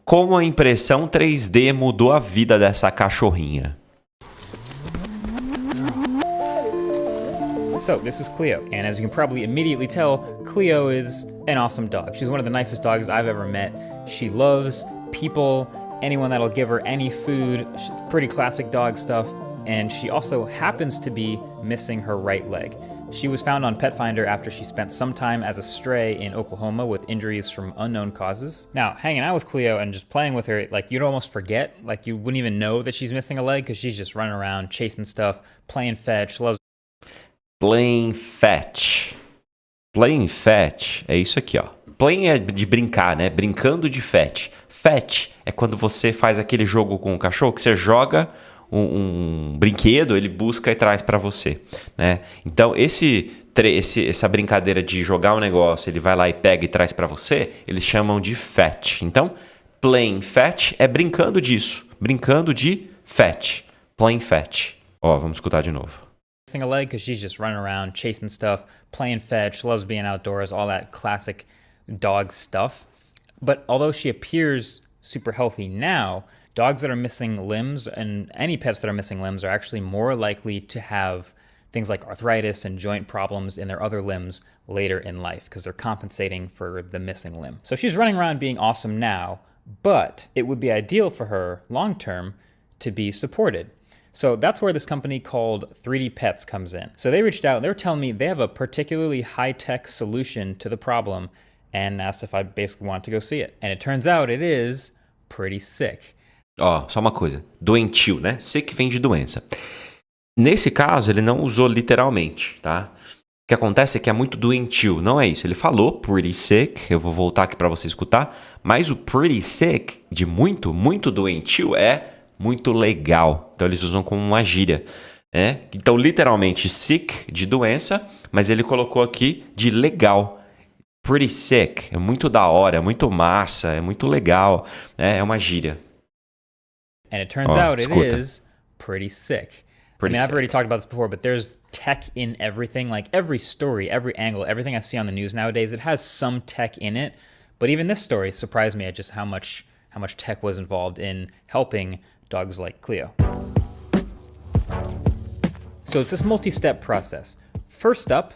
Como a impressão 3D mudou a vida dessa cachorrinha. So, this is Cleo, and as you can probably immediately tell, Cleo is an awesome dog. She's one of the nicest dogs I've ever met. She loves people, anyone that'll give her any food. She's pretty classic dog stuff, and she also happens to be missing her right leg. She was found on Pet Finder after she spent some time as a stray in Oklahoma with injuries from unknown causes. Now, hanging out with Cleo and just playing with her, like, you'd almost forget, like, you wouldn't even know that she's missing a leg because she's just running around, chasing stuff, playing fetch, loves... Playing fetch. Playing fetch é isso aqui, ó. Playing é de brincar, né? Brincando de fetch. Fetch é quando você faz aquele jogo com o cachorro que você joga um brinquedo, ele busca e traz para você, né? Então, essa brincadeira de jogar um negócio, ele vai lá e pega e traz para você, eles chamam de fetch. Então, playing fetch é brincando disso. Brincando de fetch. Playing fetch. Ó, vamos escutar de novo. Missing a leg because she's just running around, chasing stuff, playing fetch, loves being outdoors, all that classic dog stuff. But although she appears super healthy now, dogs that are missing limbs and any pets that are missing limbs are actually more likely to have things like arthritis and joint problems in their other limbs later in life because they're compensating for the missing limb. So she's running around being awesome now, but it would be ideal for her long term to be supported. So that's where this company called 3D Pets comes in. So they reached out and they were telling me they have a particularly high-tech solution to the problem and asked if I basically wanted to go see it. And it turns out it is pretty sick. Ó, só uma coisa. Doentio, né? Sick vem de doença. Nesse caso, ele não usou literalmente, tá? O que acontece é que é muito doentio. Não é isso. Ele falou pretty sick. Eu vou voltar aqui para você escutar. Mas o pretty sick, de muito, muito doentio, é muito legal. Então, eles usam como uma gíria, né? Então, literalmente, sick, de doença, mas ele colocou aqui de legal. Pretty sick. É muito da hora, é muito massa, é muito legal. Né? É uma gíria. And it turns out it escuta. is pretty sick. Pretty I've already sick. talked about this before, but there's tech in everything. Like every story, every angle, everything I see on the news nowadays, it has some tech in it. But even this story surprised me at just how much tech was involved in helping dogs like Cleo. So it's this multi-step process. First up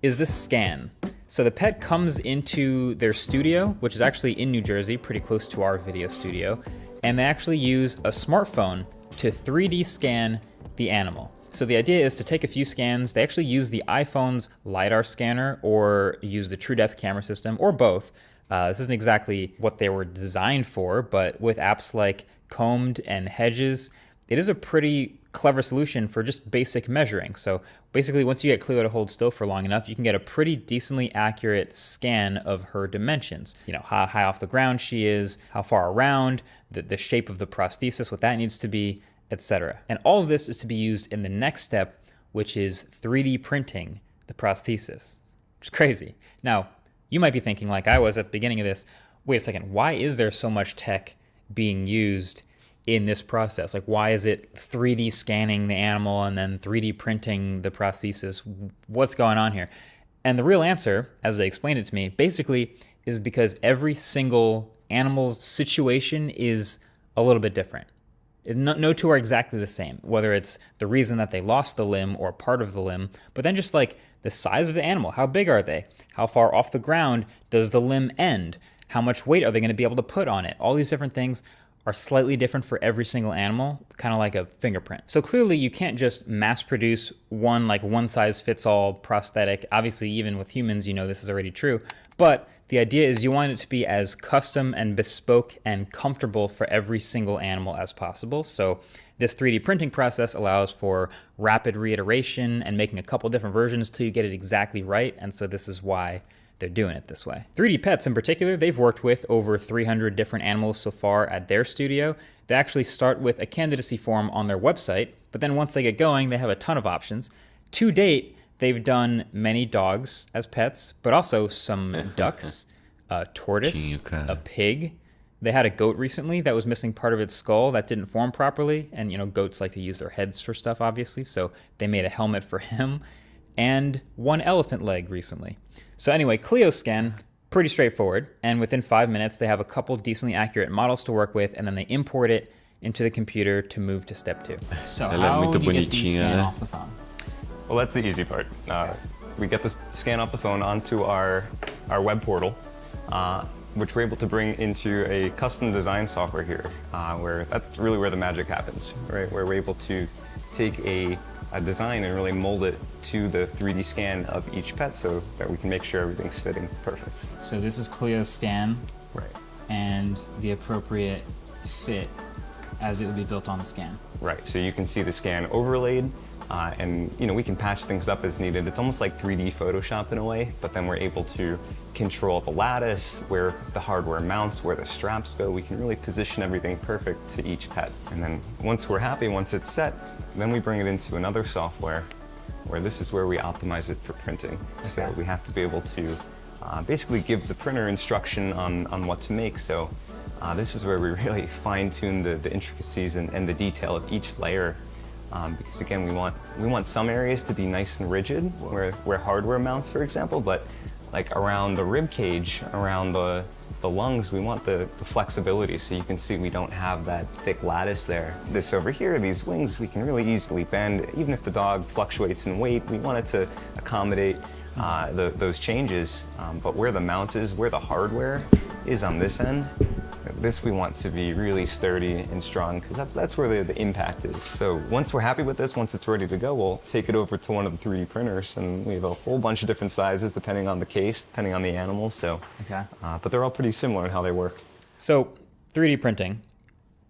is the scan. So the pet comes into their studio, which is actually in New Jersey, pretty close to our video studio, and they actually use a smartphone to 3D scan the animal. So the idea is to take a few scans. They actually use the iPhone's LiDAR scanner or use the True Depth camera system or both. This isn't exactly what they were designed for, but with apps like Combed and Hedges, it is a pretty clever solution for just basic measuring. So basically, once you get Cleo to hold still for long enough, you can get a pretty decently accurate scan of her dimensions. You know, how high off the ground she is, how far around, the shape of the prosthesis, what that needs to be, etc. And all of this is to be used in the next step, which is 3D printing the prosthesis, which is crazy. Now, you might be thinking, like I was at the beginning of this, wait a second, why is there so much tech being used in this process? Like, why is it 3D scanning the animal and then 3D printing the prosthesis? What's going on here? And the real answer, as they explained it to me, basically is because every single animal's situation is a little bit different. No two are exactly the same, whether it's the reason that they lost the limb or part of the limb, but then just like the size of the animal, how big are they? How far off the ground does the limb end? How much weight are they going to be able to put on it? All these different things are slightly different for every single animal, kind of like a fingerprint. So clearly you can't just mass produce one size fits all prosthetic. Obviously, even with humans, you know this is already true. But the idea is you want it to be as custom and bespoke and comfortable for every single animal as possible. So this 3D printing process allows for rapid reiteration and making a couple different versions till you get it exactly right. And so this is why they're doing it this way. 3D Pets in particular, they've worked with over 300 different animals so far at their studio. They actually start with a candidacy form on their website, but then once they get going, they have a ton of options. To date, they've done many dogs as pets, but also some ducks, a tortoise, a pig. They had a goat recently that was missing part of its skull that didn't form properly, and you know, goats like to use their heads for stuff, obviously, so they made a helmet for him. And one elephant leg recently. So anyway, Cleoscan, Pretty straightforward. And within 5 minutes, they have a couple decently accurate models to work with, and then they import it into the computer to move to step 2. So Ela é how muito do you get the bonitinha, scan né? off the phone? Well, that's the easy part. We get the scan off the phone onto our web portal, which we're able to bring into a custom design software here, where that's really where the magic happens, right? Where we're able to take a design and really mold it to the 3D scan of each pet so that we can make sure everything's fitting perfect. So this is Cleo's scan Right. and the appropriate fit as it would be built on the scan. Right, so you can see the scan overlaid, and we can patch things up as needed. It's almost like 3D Photoshop in a way, but then we're able to control the lattice, where the hardware mounts, where the straps go. We can really position everything perfect to each pet. And then once we're happy, once it's set, then we bring it into another software, where this is where we optimize it for printing. Okay. So we have to be able to basically give the printer instruction on what to make. So this is where we really fine-tune the intricacies and the detail of each layer. Because again, we want some areas to be nice and rigid, where hardware mounts, for example, but like around the rib cage, around the lungs, we want the flexibility. So you can see we don't have that thick lattice there. This over here, these wings, we can really easily bend. Even if the dog fluctuates in weight, we want it to accommodate those changes. But where the mount is, where the hardware is on this end, this we want to be really sturdy and strong, because that's where the impact is. So once we're happy with this, once it's ready to go, we'll take it over to one of the 3D printers, and we have a whole bunch of different sizes depending on the case, depending on the animal. So, Okay. But they're all pretty similar in how they work. So 3D printing,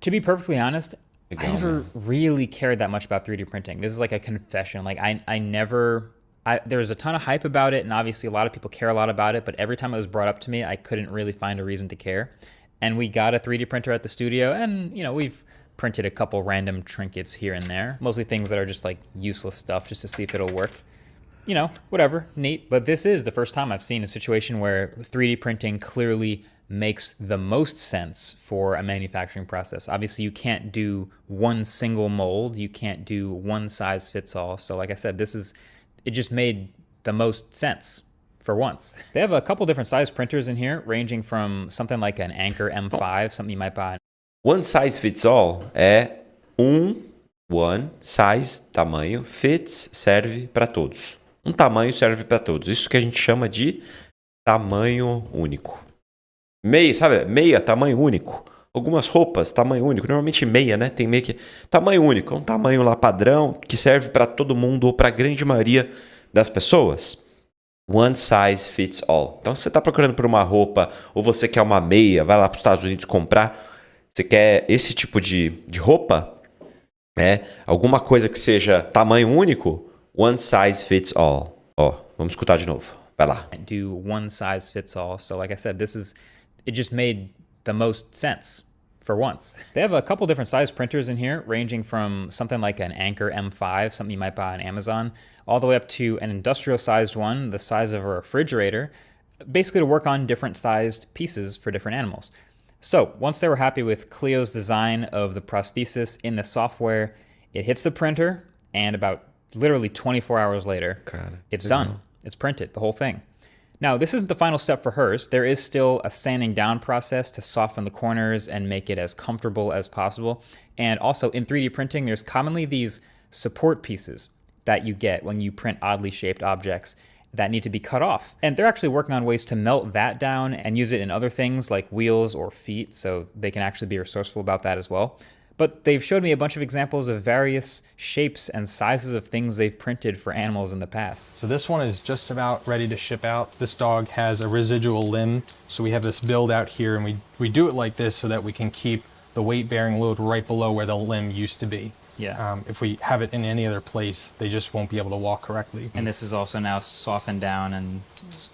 to be perfectly honest, I never really cared that much about 3D printing. This is like a confession. Like there was a ton of hype about it, and obviously a lot of people care a lot about it, but every time it was brought up to me, I couldn't really find a reason to care. And we got a 3D printer at the studio, and we've printed a couple random trinkets here and there, mostly things that are just like useless stuff just to see if it'll work. Whatever, neat. But this is the first time I've seen a situation where 3D printing clearly makes the most sense for a manufacturing process. Obviously, you can't do one single mold. You can't do one size fits all. So like I said, it just made the most sense for once. They have a couple different size printers in here, ranging from something like an Anker M5, something you might buy. One size fits all é one size, tamanho, fits, serve para todos. Um tamanho serve para todos. Isso que a gente chama de tamanho único. Meia, sabe? Meia, tamanho único. Algumas roupas, tamanho único. Normalmente meia, né? Tem meia que... Tamanho único. É um tamanho lá padrão que serve para todo mundo ou para a grande maioria das pessoas. One size fits all. Então, se você está procurando por uma roupa ou você quer uma meia, vai lá para os Estados Unidos comprar, você quer esse tipo de roupa, alguma coisa que seja tamanho único, one size fits all. Vamos escutar de novo. Vai lá. Do one size fits all. So like I said, it just made the most sense for once. They have a couple different size printers in here, ranging from something like an Anker M5, something you might buy on Amazon, all the way up to an industrial sized one, the size of a refrigerator, basically to work on different sized pieces for different animals. So once they were happy with Cleo's design of the prosthesis in the software, it hits the printer, and about literally 24 hours later, it's done. It's printed, the whole thing. Now, this isn't the final step for hers. There is still a sanding down process to soften the corners and make it as comfortable as possible. And also in 3D printing, there's commonly these support pieces that you get when you print oddly shaped objects that need to be cut off. And they're actually working on ways to melt that down and use it in other things like wheels or feet, so they can actually be resourceful about that as well. But they've showed me a bunch of examples of various shapes and sizes of things they've printed for animals in the past. So this one is just about ready to ship out. This dog has a residual limb, so we have this build out here, and we do it like this so that we can keep the weight-bearing load right below where the limb used to be. Yeah. If we have it in any other place, they just won't be able to walk correctly. And this is also now softened down, and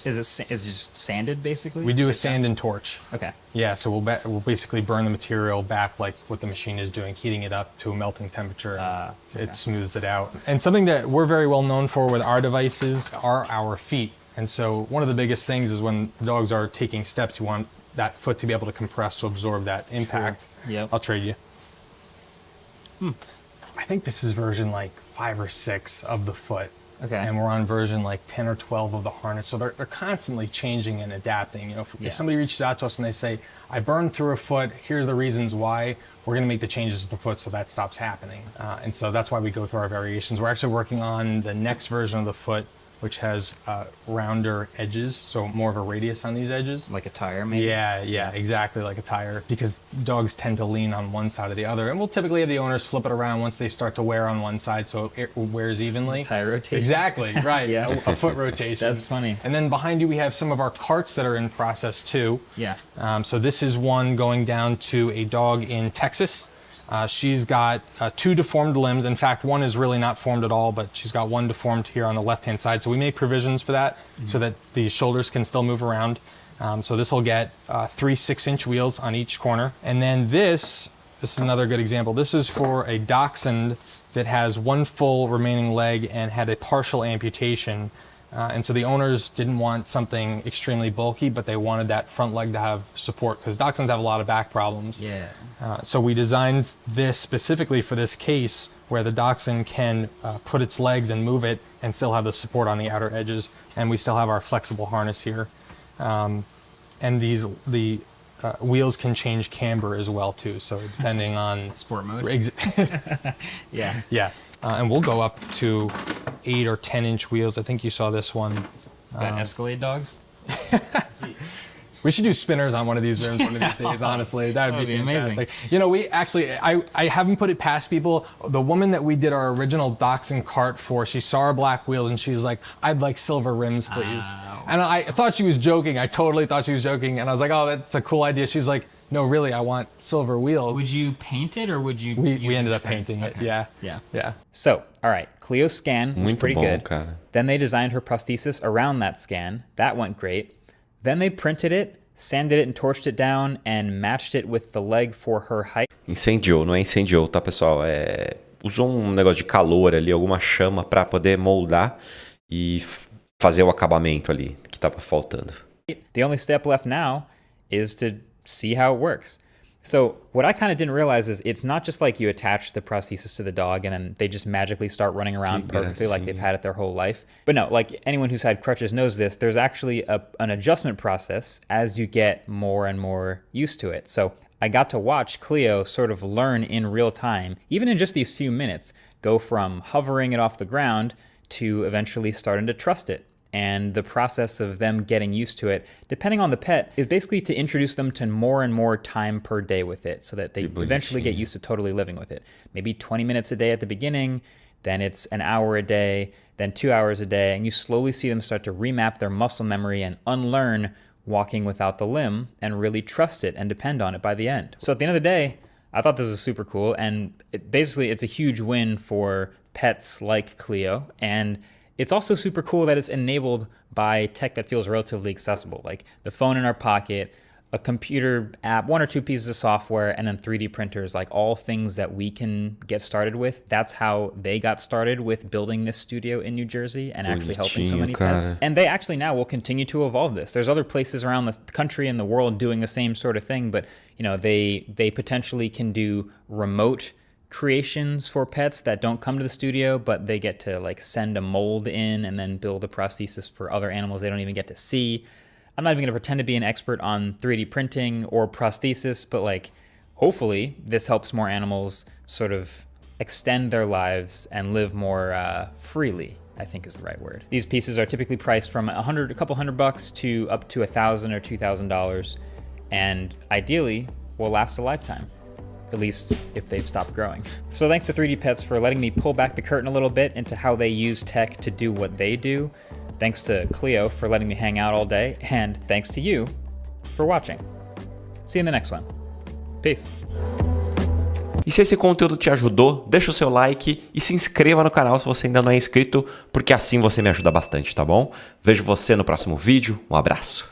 is it just sanded basically? We do a sand and torch. Okay. Yeah, so we'll basically burn the material back like what the machine is doing, heating it up to a melting temperature. Okay. It smooths it out. And something that we're very well known for with our devices are our feet. And so one of the biggest things is when the dogs are taking steps, you want that foot to be able to compress to absorb that impact. Sure. Yep. I'll trade you. I think this is version like 5 or 6 of the foot. Okay. And we're on version like 10 or 12 of the harness. So they're constantly changing and adapting. You know, if somebody reaches out to us and they say, I burned through a foot, here are the reasons why, we're going to make the changes to the foot so that stops happening. And so that's why we go through our variations. We're actually working on the next version of the foot, which has rounder edges, so more of a radius on these edges. Like a tire, maybe? Yeah, exactly like a tire, because dogs tend to lean on one side or the other. And we'll typically have the owners flip it around once they start to wear on one side so it wears evenly. Tire rotation. Exactly, right. Yeah. A foot rotation. That's funny. And then behind you we have some of our carts that are in process too. Yeah. So this is one going down to a dog in Texas. She's got 2 deformed limbs. In fact, one is really not formed at all, but she's got one deformed here on the left-hand side. So we make provisions for that so that the shoulders can still move around. So this will get 3 6-inch wheels on each corner. And then this is another good example. This is for a dachshund that has 1 full remaining leg and had a partial amputation. And so the owners didn't want something extremely bulky, but they wanted that front leg to have support because dachshunds have a lot of back problems. Yeah. So we designed this specifically for this case where the dachshund can put its legs and move it and still have the support on the outer edges. And we still have our flexible harness here. And the wheels can change camber as well too. So depending on Sport mode. Yeah. Yeah. And we'll go up to 8 or 10-inch wheels. I think you saw this one. That Escalade dogs? We should do spinners on one of these rims one of these days, honestly. That would be fantastic. amazing. You know, we actually, I haven't put it past people. The woman that we did our original dachshund cart for, she saw our black wheels and she was like, I'd like silver rims, please. And I thought she was joking. I totally thought she was joking. And I was like, oh, that's a cool idea. She's like, no, really, I want silver wheels. Would you paint it or would you? We ended up painting it, yeah. Yeah. So, all right, Cleo's scan was Muito pretty bom, good. cara. Then they designed her prosthesis around that scan. That went great. Then they printed it, sanded it and torched it down, and matched it with the leg for her height. Incendiou, não é incendiou, tá, pessoal? Usou um negócio de calor ali, alguma chama para poder moldar e fazer o acabamento ali que tava faltando. The only step left now is to see how it works. So what I kind of didn't realize is it's not just like you attach the prosthesis to the dog and then they just magically start running around perfectly like they've had it their whole life. But no, like anyone who's had crutches knows this, there's actually an adjustment process as you get more and more used to it. So I got to watch Cleo sort of learn in real time, even in just these few minutes, go from hovering it off the ground to eventually starting to trust it. And the process of them getting used to it, depending on the pet, is basically to introduce them to more and more time per day with it so that they eventually get used to totally living with it. Maybe 20 minutes a day at the beginning, then it's an hour a day, then 2 hours a day, and you slowly see them start to remap their muscle memory and unlearn walking without the limb and really trust it and depend on it by the end. So at the end of the day, I thought this was super cool, and it's a huge win for pets like Cleo, and it's also super cool that it's enabled by tech that feels relatively accessible, like the phone in our pocket, a computer app, 1 or 2 pieces of software, and then 3D printers, like all things that we can get started with. That's how they got started with building this studio in New Jersey and actually helping so many pets. And they actually now will continue to evolve this. There's other places around the country and the world doing the same sort of thing, but you know, they potentially can do remote creations for pets that don't come to the studio, but they get to like send a mold in and then build a prosthesis for other animals they don't even get to see. I'm not even going to pretend to be an expert on 3D printing or prosthesis, but like hopefully this helps more animals sort of extend their lives and live more freely, I think is the right word. These pieces are typically priced from a couple $100 to up to $1,000 or $2,000, and ideally will last a lifetime. At least if they've stopped growing. So thanks to 3D Pets for letting me pull back the curtain a little bit into how they use tech to do what they do. Thanks to Cleo for letting me hang out all day. And thanks to you for watching. See you in the next one. Peace. E se esse conteúdo te ajudou, deixa o seu like e se inscreva no canal se você ainda não é inscrito, porque assim você me ajuda bastante, tá bom? Vejo você no próximo vídeo. Um abraço.